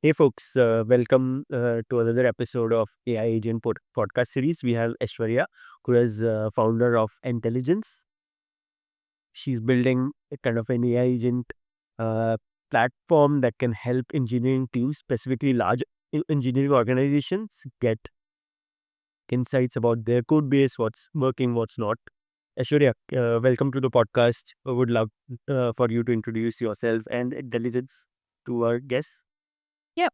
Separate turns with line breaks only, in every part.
Hey folks, welcome to another episode of AI Agent podcast series. We have Aishwarya, who is founder of Intelligence. She's building a kind of an AI agent uh, platform that can help engineering teams, specifically large engineering organizations, get insights about their code base, what's working, what's not. Aishwarya, welcome to the podcast. I would love for you to introduce yourself and Intelligence to our guests.
Yep.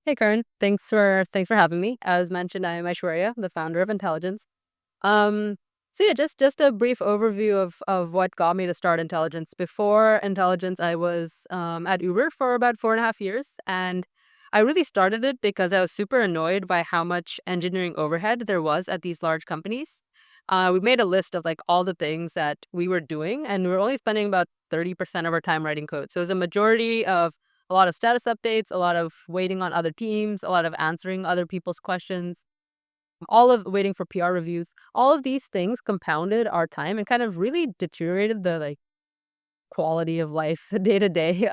Hey, Karan. Thanks for having me. As mentioned, I am Aishwarya, the founder of Intelligence. Um, so yeah, just a brief overview of what got me to start Intelligence. Before Intelligence, I was at Uber for about 4.5 years, and I really started it because I was super annoyed by how much engineering overhead there was at these large companies. We made a list of like all the things that we were doing, and we were only spending about 30% of our time writing code. So it was a majority of a lot of status updates, a lot of waiting on other teams, a lot of answering other people's questions, all of waiting for PR reviews. All of these things compounded our time and kind of really deteriorated the like quality of life day to day.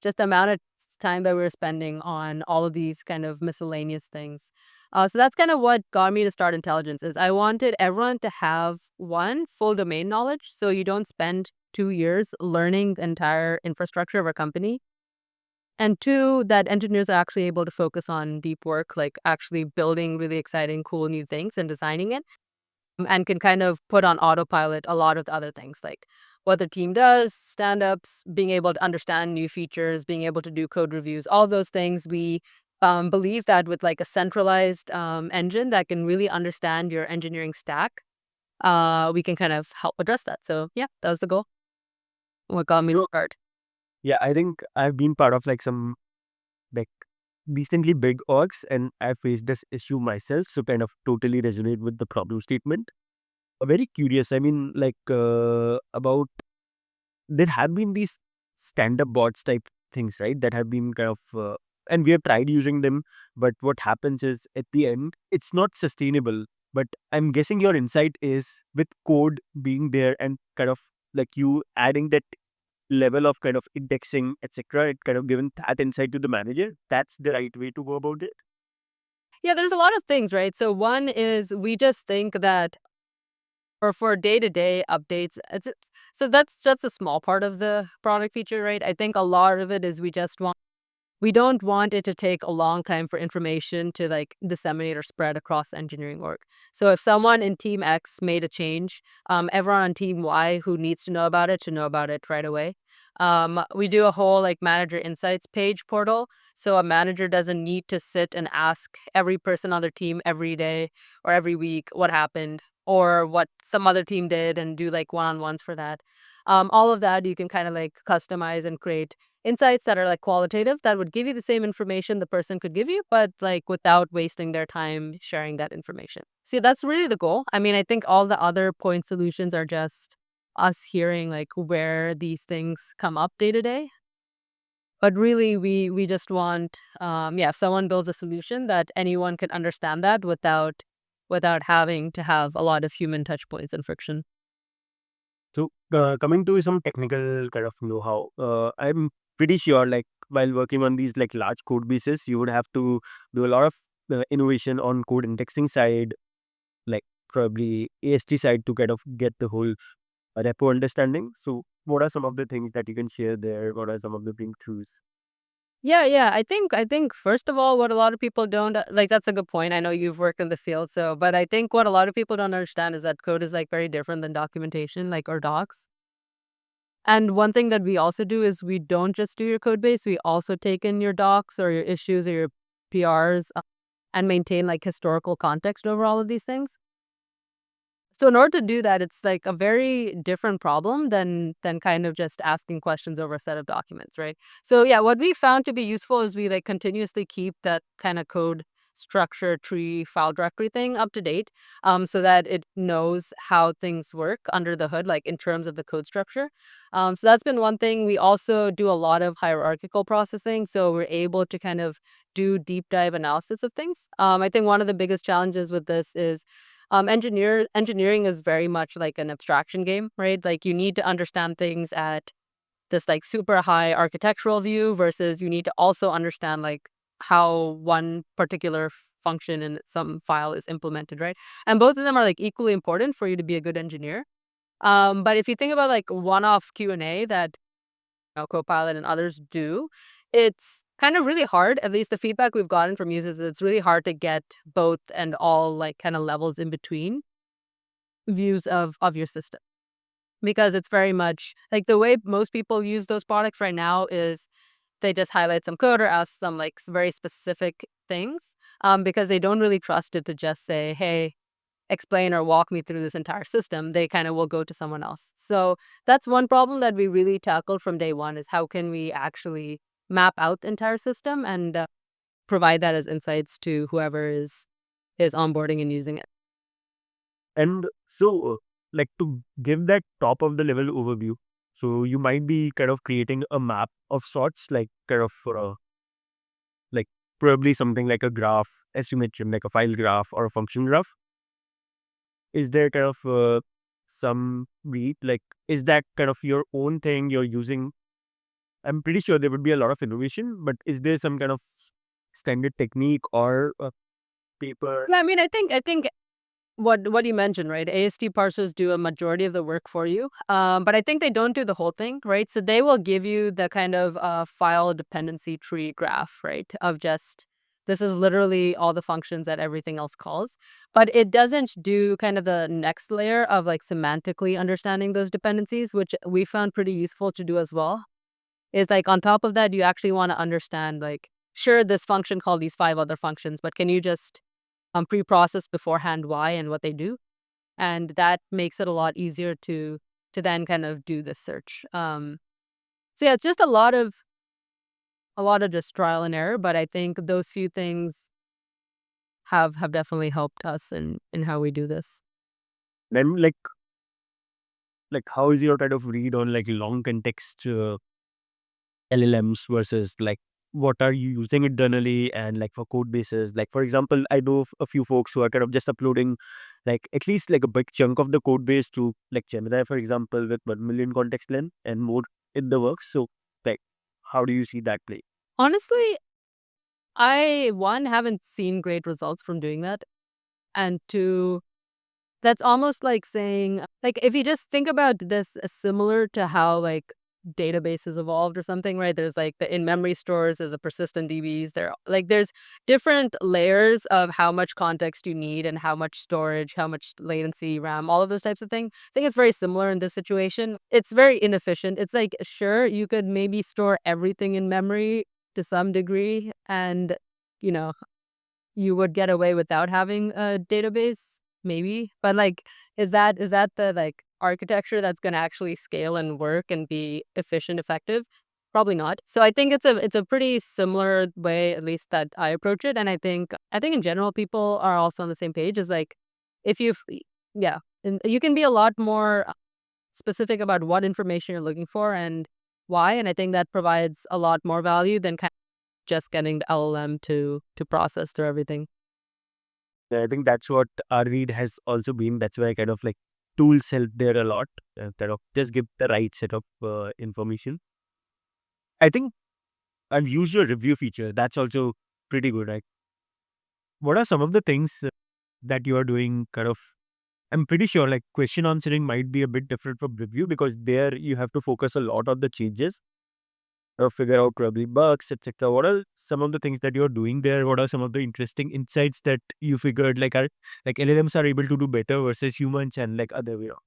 Just the amount of time that we were spending on all of these kind of miscellaneous things. So that's kind of what got me to start Intelligence is I wanted everyone to have one full domain knowledge, so you don't spend 2 years learning the entire infrastructure of a company, and two, that engineers are actually able to focus on deep work, like actually building really exciting, cool new things and designing it, and can kind of put on autopilot a lot of the other things, like what the team does, stand-ups, being able to understand new features, being able to do code reviews, all those things. We believe that with like a centralized engine that can really understand your engineering stack, we can kind of help address that. So yeah, that was the goal. What got me to start.
Yeah, I think I've been part of like some like decently big orgs and I faced this issue myself, so kind of totally resonate with the problem statement. Very curious. I mean, like about there have been these stand-up bots type things, right? That have been kind of and we have tried using them, but what happens is at the end it's not sustainable. But I'm guessing your insight is with code being there and kind of like you adding that level of kind of indexing, etc. It kind of given that insight to the manager. That's the right way to go about it.
Yeah, there's a lot of things, right? So one is we just think that or for day-to-day updates, so that's a small part of the product feature, right? I think a lot of it is we don't want it to take a long time for information to like disseminate or spread across engineering org. So if someone in team X made a change, everyone on team Y who needs to know about it should know about it right away. We do a whole like manager insights page portal. So a manager doesn't need to sit and ask every person on their team every day or every week what happened or what some other team did and do like one-on-ones for that. All of that you can kind of like customize and create insights that are like qualitative that would give you the same information the person could give you, but like without wasting their time sharing that information. See, that's really the goal. I mean, I think all the other point solutions are just us hearing like where these things come up day to day. But really we just want yeah, if someone builds a solution that anyone can understand that without having to have a lot of human touch points and friction.
So coming to some technical kind of know-how, I'm pretty sure like while working on these like large code bases, you would have to do a lot of innovation on code indexing side, like probably AST side to kind of get the whole repo understanding. So what are some of the things that you can share there? What are some of the breakthroughs?
Yeah, yeah. I think first of all, what a lot of people don't like, that's a good point. I know you've worked in the field, so but I think what a lot of people don't understand is that code is like very different than documentation, like or docs. And one thing that we also do is we don't just do your code base, we also take in your docs or your issues or your PRs, and maintain like historical context over all of these things. So in order to do that, it's like a very different problem than kind of just asking questions over a set of documents, right? So yeah, what we found to be useful is we like continuously keep that kind of code structure tree file directory thing up to date, so that it knows how things work under the hood, like in terms of the code structure. So that's been one thing. We also do a lot of hierarchical processing, so we're able to kind of do deep dive analysis of things. I think one of the biggest challenges with this is engineering is very much like an abstraction game, right? Like you need to understand things at this like super high architectural view versus you need to also understand like how one particular function in some file is implemented, right? And both of them are like equally important for you to be a good engineer. But if you think about like one-off Q&A that Copilot and others do, it's kind of really hard. At least the feedback we've gotten from users, it's really hard to get both and all like kind of levels in between views of your system, because it's very much like the way most people use those products right now is they just highlight some code or ask some like very specific things, because they don't really trust it to just say, hey, explain or walk me through this entire system. They kind of will go to someone else. So that's one problem that we really tackled from day one, is how can we actually map out the entire system and provide that as insights to whoever is onboarding and using it.
And so, like to give that top of the level overview, so you might be kind of creating a map of sorts, like kind of like probably something like a graph, as you mentioned, like a file graph or a function graph. Is there kind of some read, like, is that kind of your own thing you're using? I'm pretty sure there would be a lot of innovation, but is there some kind of standard technique or paper?
Yeah, I mean, I think what you mentioned, right? AST parsers do a majority of the work for you, but I think they don't do the whole thing, right? So they will give you the kind of file dependency tree graph, right? Of just this is literally all the functions that everything else calls, but it doesn't do kind of the next layer of like semantically understanding those dependencies, which we found pretty useful to do as well. Is like on top of that, you actually want to understand like, sure, this function called these five other functions, but can you just pre-process beforehand why and what they do? And that makes it a lot easier to then kind of do the search. So yeah, it's just a lot of just trial and error, but I think those few things have definitely helped us in how we do this.
Then like how is your kind of read on like long context LLMs versus like what are you using internally and like for code bases? Like for example, I know a few folks who are kind of just uploading like at least like a big chunk of the code base to like Gemini, for example, with 1 million context length and more in the works. So like how do you see that play?
Honestly, I one haven't seen great results from doing that, and two, that's almost like saying, like, if you just think about this as similar to how, like, databases evolved or something, right? There's, like, the in-memory stores, there's the persistent DBs, there's different layers of how much context you need and how much storage, how much latency, RAM, all of those types of things. I think it's very similar in this situation. It's very inefficient. It's like, sure, you could maybe store everything in memory to some degree and, you know, you would get away without having a database, maybe. But, like, is that the, like, architecture that's gonna actually scale and work and be efficient, effective? Probably not. So I think it's a pretty similar way, at least that I approach it, and I think in general, people are also on the same page, is, like, if you've yeah, and you can be a lot more specific about what information you're looking for and why, and I think that provides a lot more value than kind of just getting the LLM to process through everything.
I think that's what our read has also been. That's why kind of like tools help there a lot. Kind of just give the right set of information. I think I've used your review feature. That's also pretty good. Like, what are some of the things that you are doing? Kind of, I'm pretty sure like question answering might be a bit different from review because there you have to focus a lot on the changes or figure out probably bugs, etc. What are some of the things that you're doing there? What are some of the interesting insights that you figured like are like LLMs are able to do better versus humans and like other way around?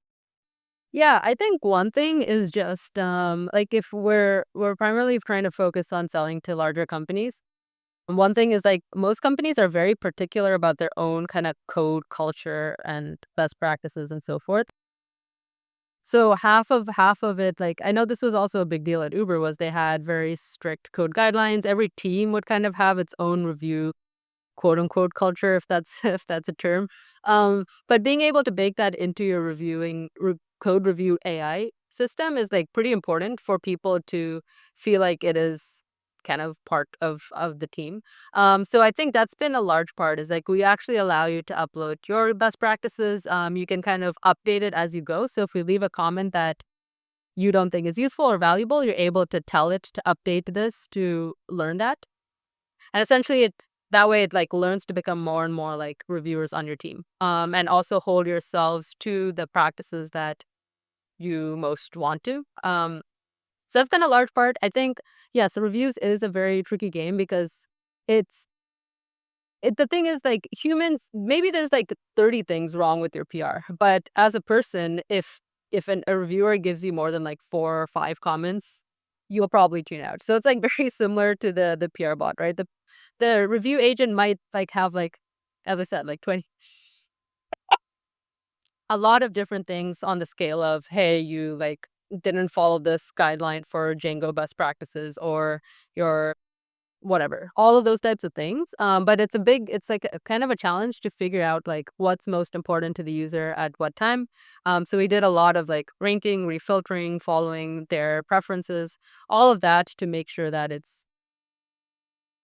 Yeah, I think one thing is just like if we're primarily trying to focus on selling to larger companies. One thing is like most companies are very particular about their own kind of code culture and best practices and so forth. So half of it, like I know this was also a big deal at Uber, was they had very strict code guidelines. Every team would kind of have its own review quote unquote culture, if that's if that's a term. But being able to bake that into your code review AI system is like pretty important for people to feel like it is kind of part of the team. So I think that's been a large part, is like we actually allow you to upload your best practices. You can kind of update it as you go. So if we leave a comment that you don't think is useful or valuable, you're able to tell it to update this to learn that. And essentially that way it like learns to become more and more like reviewers on your team. And also hold yourselves to the practices that you most want to. So that's been a large part. I think, yes, the reviews is a very tricky game because it's the thing is like humans, maybe there's like 30 things wrong with your PR, but as a person, if a reviewer gives you more than like 4 or 5 comments, you'll probably tune out. So it's like very similar to the PR bot, right? The review agent might like have like, as I said, like 20, a lot of different things on the scale of, hey, you like didn't follow this guideline for Django best practices, or your whatever, all of those types of things. But it's like a kind of a challenge to figure out like what's most important to the user at what time. So we did a lot of like ranking, refiltering, following their preferences, all of that to make sure that it's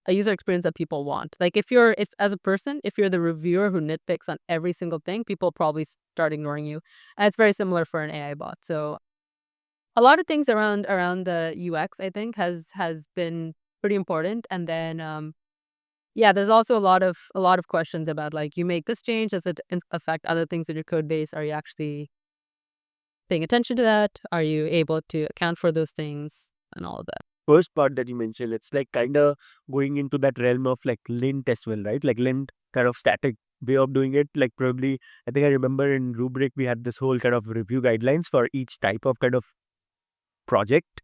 a user experience that people want. Like if as a person, if you're the reviewer who nitpicks on every single thing, people probably start ignoring you. And it's very similar for an AI bot. So a lot of things around the UX, I think, has been pretty important. And then yeah, there's also a lot of questions about like, you make this change, does it affect other things in your code base? Are you actually paying attention to that? Are you able to account for those things and all of that?
First part that you mentioned, it's like kind of going into that realm of like lint as well, right? Like lint kind of static way of doing it. Like probably, I think I remember in Rubric, we had this whole kind of review guidelines for each type of kind of project,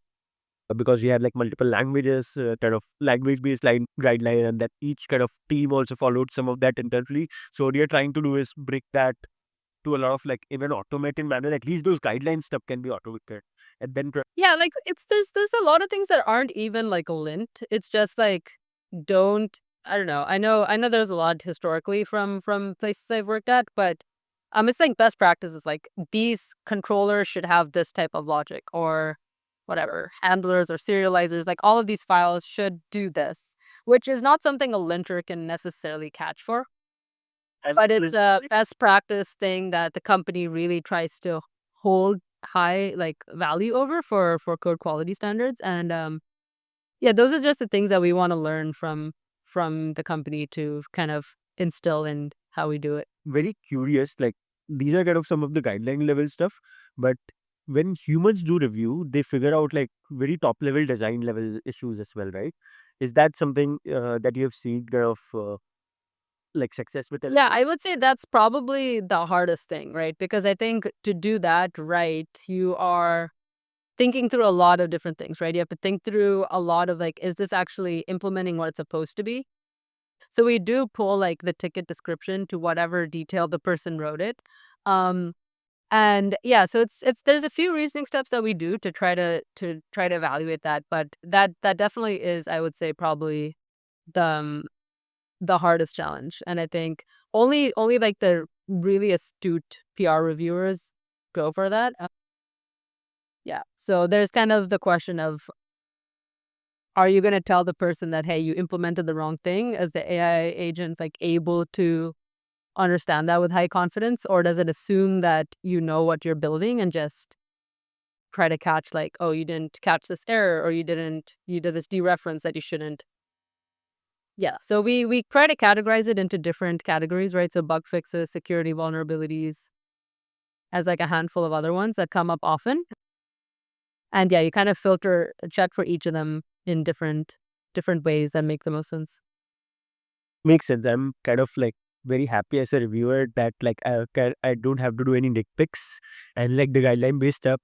because we had like multiple languages, kind of language based line guideline, and that each kind of team also followed some of that internally. So what we are trying to do is break that to a lot of like even automated manner. At least those guideline stuff can be automated, and then
Yeah, like it's there's a lot of things that aren't even like lint. It's just like, don't I don't know. I know there's a lot historically from places I've worked at, but it's like best practices like these controllers should have this type of logic, or whatever, handlers or serializers, like all of these files should do this, which is not something a linter can necessarily catch for.
as
But it's a best practice thing that the company really tries to hold high, like, value over for code quality standards, and, yeah, those are just the things that we wanna learn from the company to kind of instill in how we do it.
very curious. Like these are kind of some of the guideline level stuff, but when humans do review, they figure out like very top level design level issues as well, right? Is that something that you have seen kind of like success with
Yeah,
LLM?
I would say that's probably the hardest thing, right? Because I think to do that right, you are thinking through a lot of different things, right? You have to think through a lot of like, is this actually implementing what it's supposed to be? So we do pull like the ticket description to whatever detail the person wrote it. Um and yeah, so it's there's a few reasoning steps that we do to try to evaluate that, but that definitely is, I would say, probably the the hardest challenge. And I think only like the really astute PR reviewers go for that. Yeah. So there's kind of the question of, are you going to tell the person that, hey, you implemented the wrong thing? Is the AI agent like able to understand that with high confidence, or does it assume that you know what you're building and just try to catch like, oh, you didn't catch this error, or you did this dereference that you shouldn't. Yeah, so we try to categorize it into different categories, right? So bug fixes, security vulnerabilities, as like a handful of other ones that come up often. And yeah, you kind of filter check for each of them in different ways that make the most sense.
Makes sense. I'm kind of like very happy as a reviewer that like I don't have to do any nitpicks, and like the guideline based stuff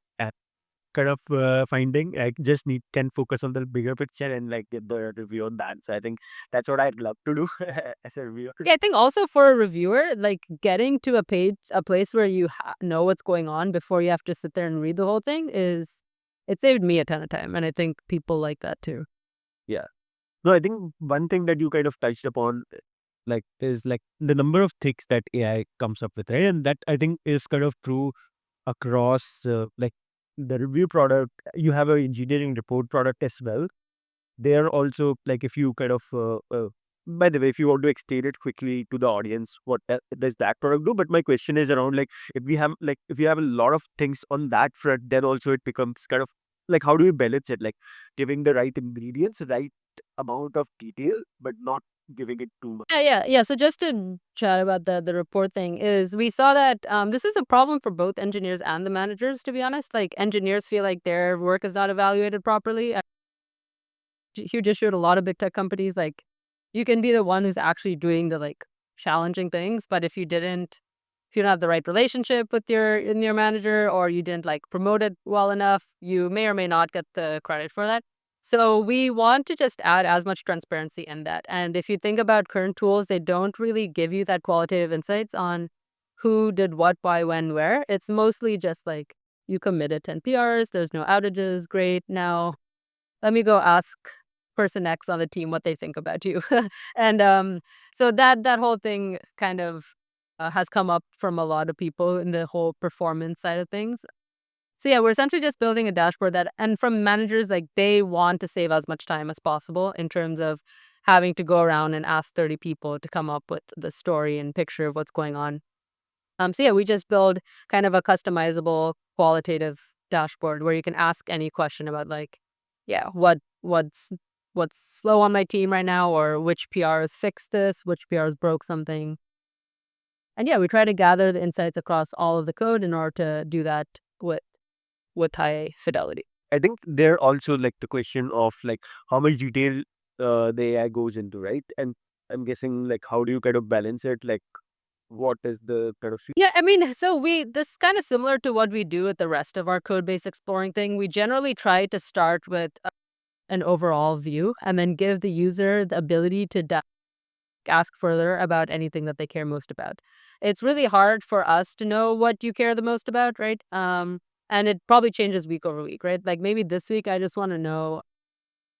kind of finding. I just need can focus on the bigger picture and like get the review on that. So I think that's what I'd love to do as a reviewer.
Yeah, I think also for a reviewer, like getting to a place where you know what's going on before you have to sit there and read the whole thing it saved me a ton of time, and I think people like that too.
Yeah. No, I think one thing that you kind of touched upon, like, is like the number of things that AI comes up with, right? And that I think is kind of true across like the review product. You have an engineering report product as well. They are also like if you kind of by the way, if you want to explain it quickly to the audience, what does that product do? But my question is around like if you have a lot of things on that front, then also it becomes kind of like how do you balance it? Like giving the right ingredients, right? amount of detail, but not giving it too much.
Yeah. So just to chat about the report thing is we saw that this is a problem for both engineers and the managers, to be honest. Like engineers feel like their work is not evaluated properly. Huge issue at a lot of big tech companies. Like you can be the one who's actually doing the like challenging things, but if you don't have the right relationship with your manager or you didn't like promote it well enough, you may or may not get the credit for that. So we want to just add as much transparency in that. And if you think about current tools, they don't really give you that qualitative insights on who did what, why, when, where. It's mostly just like you committed 10 PRs, there's no outages, great. Now let me go ask person X on the team what they think about you. And so that whole thing kind of has come up from a lot of people in the whole performance side of things. So yeah, we're essentially just building a dashboard that, and from managers, like they want to save as much time as possible in terms of having to go around and ask 30 people to come up with the story and picture of what's going on. So yeah, we just build kind of a customizable qualitative dashboard where you can ask any question about like, yeah, what's slow on my team right now, or which PRs fixed this, which PRs broke something. And yeah, we try to gather the insights across all of the code in order to do that with high fidelity.
I think there also like the question of like how much detail the AI goes into, right? And I'm guessing like how do you kind of balance it? Like what is the kind of
Yeah, I mean, so this is kind of similar to what we do with the rest of our code base exploring thing. We generally try to start with an overall view and then give the user the ability to ask further about anything that they care most about. It's really hard for us to know what you care the most about, right? And it probably changes week over week, right? Like maybe this week I just want to know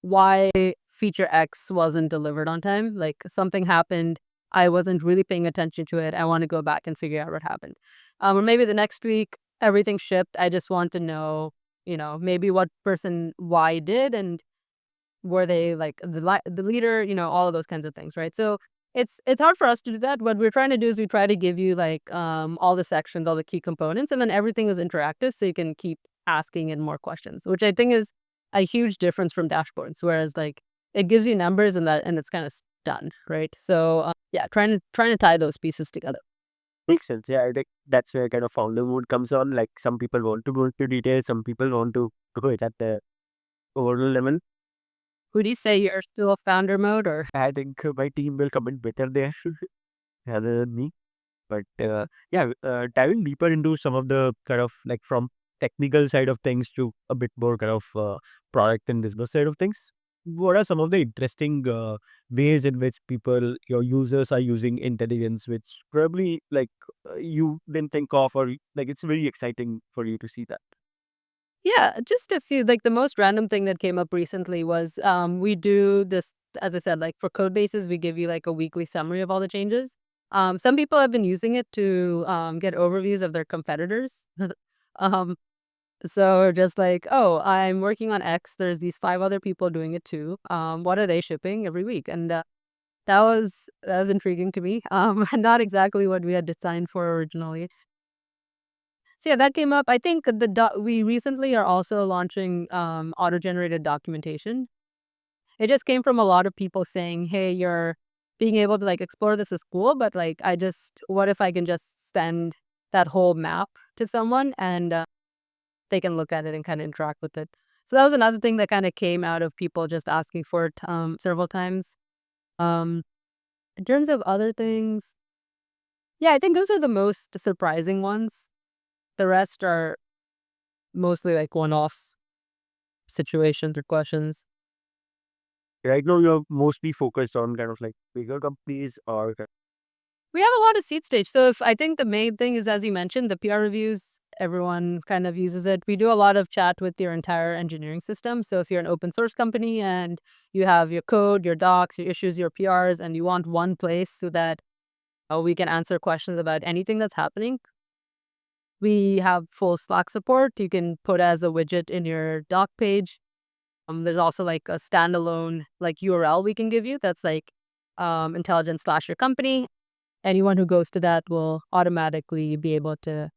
why feature X wasn't delivered on time. Like something happened, I wasn't really paying attention to it. I want to go back and figure out what happened. Or maybe the next week everything shipped. I just want to know, maybe what person Y did and were they like the leader, all of those kinds of things, right? So it's hard for us to do that. What we're trying to do is we try to give you like all the sections, all the key components, and then everything is interactive, so you can keep asking it more questions, which I think is a huge difference from dashboards. Whereas like it gives you numbers and it's kind of done, right? So yeah, trying to tie those pieces together.
makes sense? Yeah, I think that's where kind of founder mode comes on. Like some people want to go into detail, some people want to do it at the overall level.
Would you say you're still a founder mode or?
I think my team will comment better there rather than me. But yeah, diving deeper into some of the kind of like from technical side of things to a bit more kind of product and business side of things. What are some of the interesting ways in which your users are using intelligence, which probably like you didn't think of, or like it's very exciting for you to see that.
Yeah, just a few. Like the most random thing that came up recently was we do this, as I said, like for Codebases, we give you like a weekly summary of all the changes. Some people have been using it to get overviews of their competitors. um, so just like, oh, I'm working on X. There's these 5 other people doing it too. What are they shipping every week? And that was intriguing to me. Not exactly what we had designed for originally. So yeah, that came up. I think we recently are also launching auto-generated documentation. It just came from a lot of people saying, "Hey, you're being able to like explore this is cool, but like what if I can just send that whole map to someone and they can look at it and kind of interact with it." So that was another thing that kind of came out of people just asking for it several times. Um, in terms of other things, yeah, I think those are the most surprising ones. The rest are mostly like one-offs, situations or questions.
Right now, you're mostly focused on kind of like bigger companies or
We have a lot of seed stage. So if I think the main thing is, as you mentioned, the PR reviews, everyone kind of uses it. We do a lot of chat with your entire engineering system. So if you're an open source company and you have your code, your docs, your issues, your PRs, and you want one place so that we can answer questions about anything that's happening, we have full Slack support. You can put as a widget in your doc page. There's also like a standalone like URL we can give you that's like intelligence slash your company. Anyone who goes to that will automatically be able to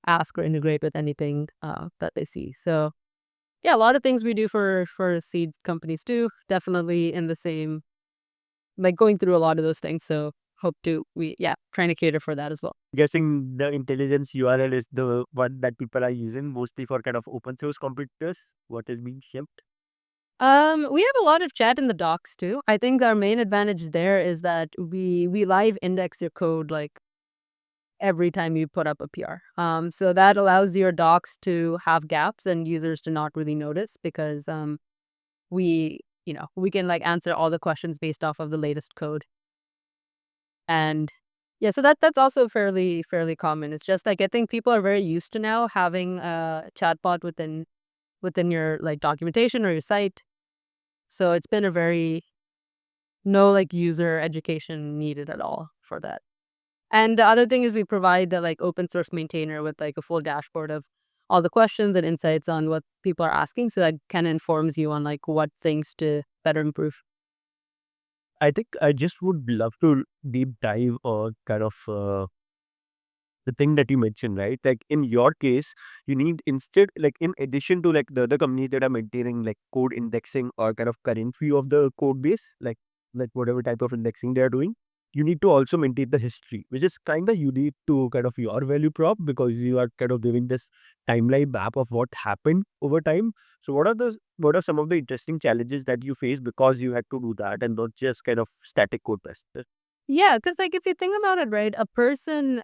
ask or integrate with anything that they see. So yeah, a lot of things we do for seed companies too. Definitely in the same, like going through a lot of those things. So hope to we yeah trying to cater for that as well.
Guessing the intelligence URL is the one that people are using mostly for kind of open source computers. What is being shipped?
We have a lot of chat in the docs too. I think our main advantage there is that we live index your code like every time you put up a PR. So that allows your docs to have gaps and users to not really notice because we can like answer all the questions based off of the latest code. And yeah, so that's also fairly common. It's just like I think people are very used to now having a chatbot within your like documentation or your site. So it's been a very no like user education needed at all for that. And the other thing is we provide the like open source maintainer with like a full dashboard of all the questions and insights on what people are asking. So that kind of informs you on like what things to better improve.
I think I just would love to deep dive or kind of the thing that you mentioned, right? Like in your case, you need instead, like in addition to like the other companies that are maintaining like code indexing or kind of current view of the code base, like whatever type of indexing they are doing, you need to also maintain the history, which is kind of unique to kind of your value prop because you are kind of giving this timeline map of what happened over time. So what are some of the interesting challenges that you face because you had to do that and not just kind of static code bases?
Yeah, because like if you think about it, right, a person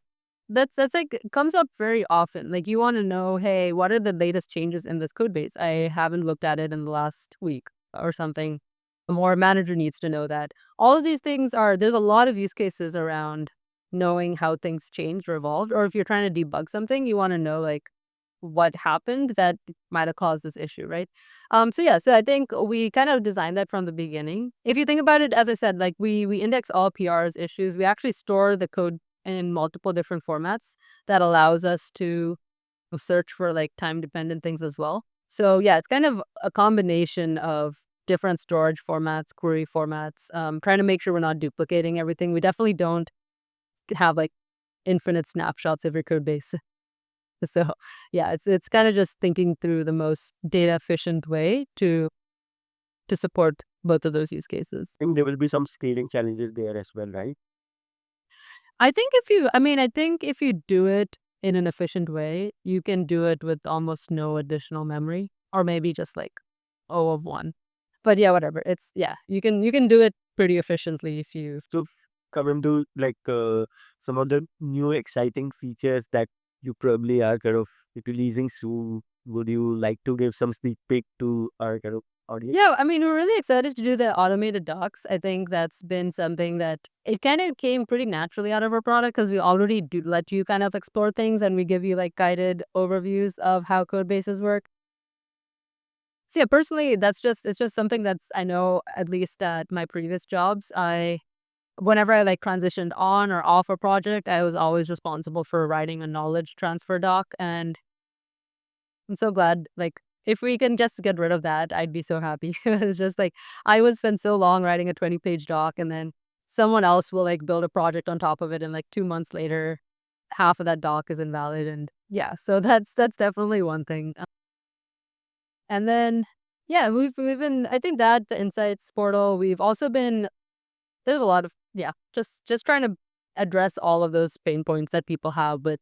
that's like comes up very often. Like you want to know, hey, what are the latest changes in this code base? I haven't looked at it in the last week or something. Or a manager needs to know that. All of these things are there's a lot of use cases around knowing how things changed or evolved. Or if you're trying to debug something, you want to know like what happened that might have caused this issue, right? So yeah, so I think we kind of designed that from the beginning. If you think about it, as I said, like we index all PRs issues. We actually store the code in multiple different formats that allows us to search for like time dependent things as well. So yeah, it's kind of a combination of different storage formats, query formats, trying to make sure we're not duplicating everything. We definitely don't have like infinite snapshots of your code base. So, yeah, it's kinda just thinking through the most data efficient way to support both of those use cases.
I think there will be some scaling challenges there as well, right?
I think if you do it in an efficient way, you can do it with almost no additional memory or maybe just like O of 1. But yeah, whatever. It's yeah, you can do it pretty efficiently if you
So coming to like some of the new exciting features that you probably are kind of releasing soon, would you like to give some sneak peek to our kind of audience?
Yeah, I mean, we're really excited to do the automated docs. I think that's been something that it kind of came pretty naturally out of our product because we already do let you kind of explore things and we give you like guided overviews of how code bases work. So yeah, personally, it's just something that's I know at least at my previous jobs, whenever I like transitioned on or off a project, I was always responsible for writing a knowledge transfer doc and I'm so glad, like, if we can just get rid of that, I'd be so happy. It's just like I would spend so long writing a 20-page doc and then someone else will like build a project on top of it and like 2 months later, half of that doc is invalid and yeah, so that's definitely one thing. And then yeah, we've been I think that the insights portal, we've also been there's a lot of yeah, just trying to address all of those pain points that people have with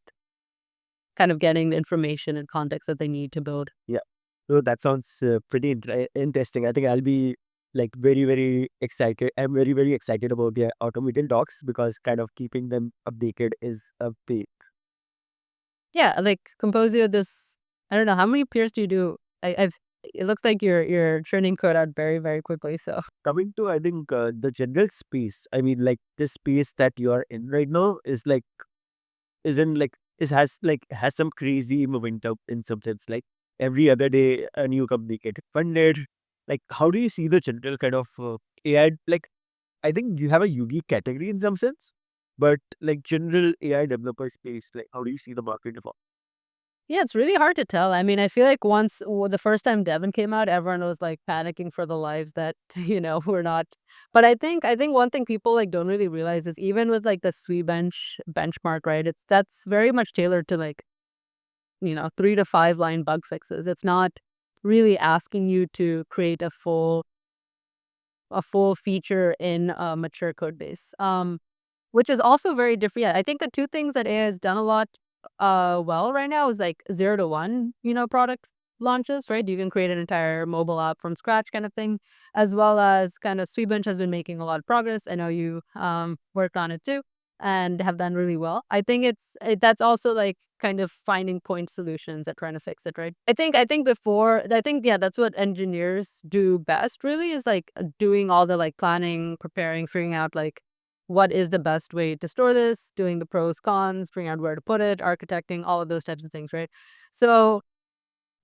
kind of getting the information and context that they need to build.
Yeah. So that sounds pretty interesting. I think I'll be like very excited. I'm very excited about the automated docs because kind of keeping them updated is a big.
Yeah, like Composio, this I don't know how many peers do you do? I've it looks like you're churning code out very quickly. So
Coming to I think the general space. I mean, like this space that you are in right now is like isn't like it has some crazy momentum in some sense. Like every other day a new company get funded. Like how do you see the general kind of AI? Like I think you have a unique category in some sense, but like general AI developer space, like how do you see the market evolve?
yeah, it's really hard to tell. I mean, I feel like the first time Devon came out, everyone was like panicking for the lives that we're not. But I think one thing people like don't really realize is even with like the benchmark, right? That's very much tailored to like 3 to 5 line bug fixes. It's not really asking you to create a full feature in a mature code base. Which is also very different. Yeah, I think the two things that AI has done a lot well right now is like 0 to 1, product launches, right? You can create an entire mobile app from scratch kind of thing, as well as kind of Sweetbench has been making a lot of progress. I know you worked on it too and have done really well. I think that's also like kind of finding point solutions and trying to fix it, right? I think yeah, that's what engineers do best really is like doing all the like planning, preparing, figuring out like what is the best way to store this, doing the pros, cons, figuring out where to put it, architecting, all of those types of things, right? So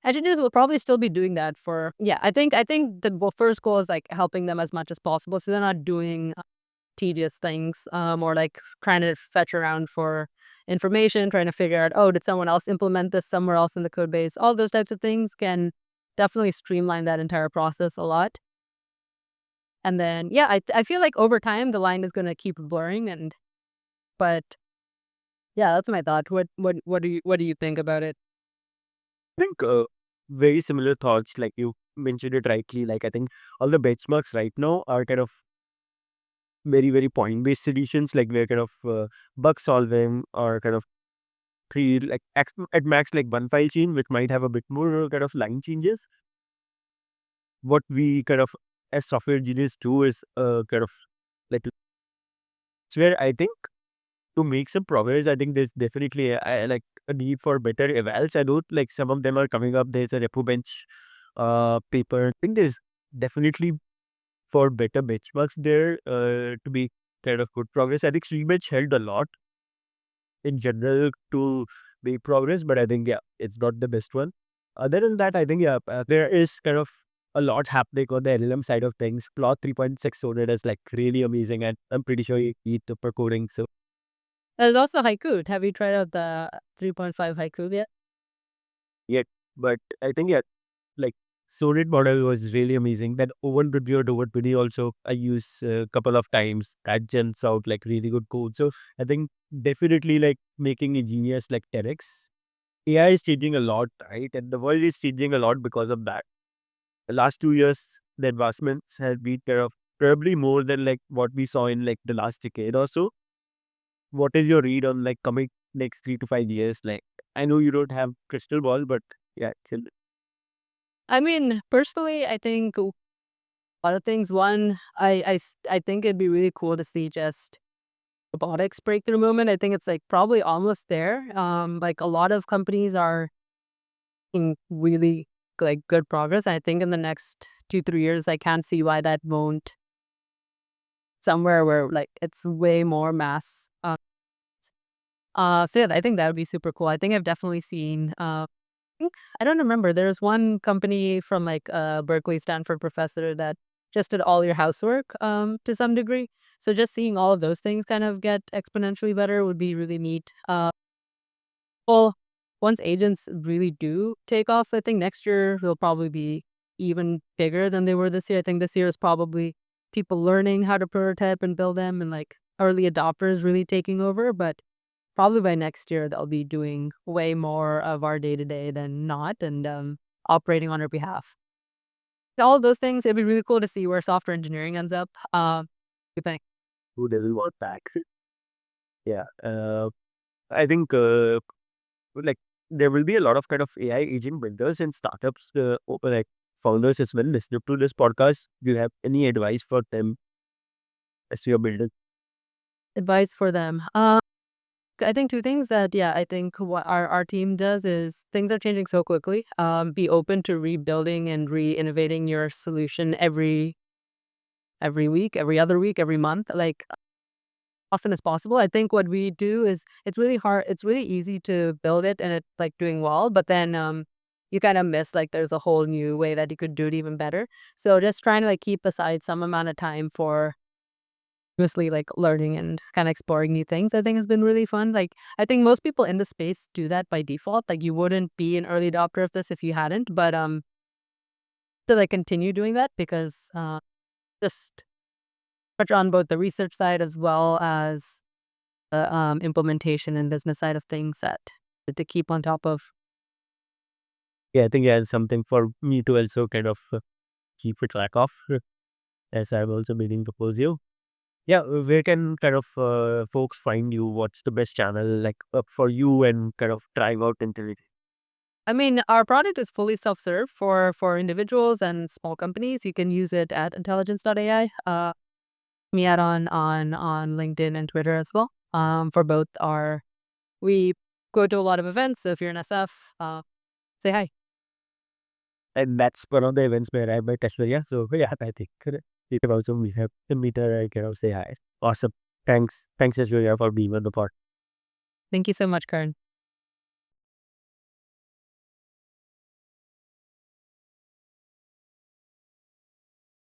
engineers will probably still be doing that for yeah. I think the first goal is like helping them as much as possible, so they're not doing tedious things, or like trying to fetch around for information, trying to figure out, oh, did someone else implement this somewhere else in the code base? All those types of things can definitely streamline that entire process a lot. And then yeah, I feel like over time the line is gonna keep blurring and but yeah, that's my thought. What do you think about it?
I think very similar thoughts, like you mentioned it rightly. Like I think all the benchmarks right now are kind of very point based solutions. Like we're kind of bug solving or kind of three like at max like one file chain, which might have a bit more kind of line changes. What we kind of as software engineers do is kind of like it's where I think to make some progress, I think there's definitely like a need for better evals. I know like some of them are coming up. There's a repo bench paper. I think there's definitely for better benchmarks there to be kind of good progress. I think Streetbench helped a lot in general to make progress, but I think yeah, it's not the best one. Other than that, I think yeah, there is kind of a lot happening on the LLM side of things. Plot 3.6 sorted is like really amazing, and I'm pretty sure you need the per coding. So
There's also Haiku. Have you tried out the 3.5 Haiku yet?
yet, but I think yeah, like sorted model was really amazing. That oven reviewed over video also I use a couple of times. That jumps out like really good code. So I think definitely like making engineers like TEDx. AI is changing a lot, right? And the world is changing a lot because of that. The last 2 years, the advancements have been kind of probably more than like what we saw in like the last decade or so. What is your read on like coming next 3 to 5 years? Like I know you don't have crystal ball, but yeah,
I mean, personally, I think a lot of things. One, I think it'd be really cool to see just robotics breakthrough moment. I think it's like probably almost there. Like a lot of companies are in really like good progress. I think in the next 2 3 years, I can't see why that won't somewhere where like it's way more mass. So yeah, I think that would be super cool. I think I've definitely seen. I don't remember. There's one company from like Berkeley, Stanford professor that just did all your housework to some degree. So just seeing all of those things kind of get exponentially better would be really neat. Well, once agents really do take off, I think next year they'll probably be even bigger than they were this year. I think this year is probably people learning how to prototype and build them and like early adopters really taking over. But probably by next year, they'll be doing way more of our day to day than not and operating on our behalf. All of those things, it'd be really cool to see where software engineering ends up. You think?
who doesn't want back? Yeah. I think like there will be a lot of kind of AI agent builders and startups, like founders as well. Listening to this podcast, do you have any advice for them as you're building?
Advice for them. I think two things that, yeah, I think what our team does is things are changing so quickly. Be open to rebuilding and re-innovating your solution every week, every other week, every month, like often as possible. I think what we do is it's really hard. It's really easy to build it and it's like doing well, but then you kind of miss like there's a whole new way that you could do it even better. So just trying to like keep aside some amount of time for mostly like learning and kind of exploring new things, I think has been really fun. Like I think most people in the space do that by default. Like you wouldn't be an early adopter of this if you hadn't, but to like continue doing that because just touch on both the research side as well as the implementation and business side of things that to keep on top of.
Yeah, I think it's something for me to also kind of keep a track of as I'm also meaning to pose you. Yeah, where can kind of folks find you? What's the best channel like for you and kind of trying out intelligence?
I mean, our product is fully self-serve for individuals and small companies. You can use it at intelligence.ai. Me out on LinkedIn and Twitter as well. For both our we go to a lot of events. So if you're an SF, say hi.
And that's one of the events where I met Aishwarya. So yeah, I think you can also meet her and kind of say hi. Awesome. Thanks. Thanks, Aishwarya, for being on the pod.
Thank you so much, Karan.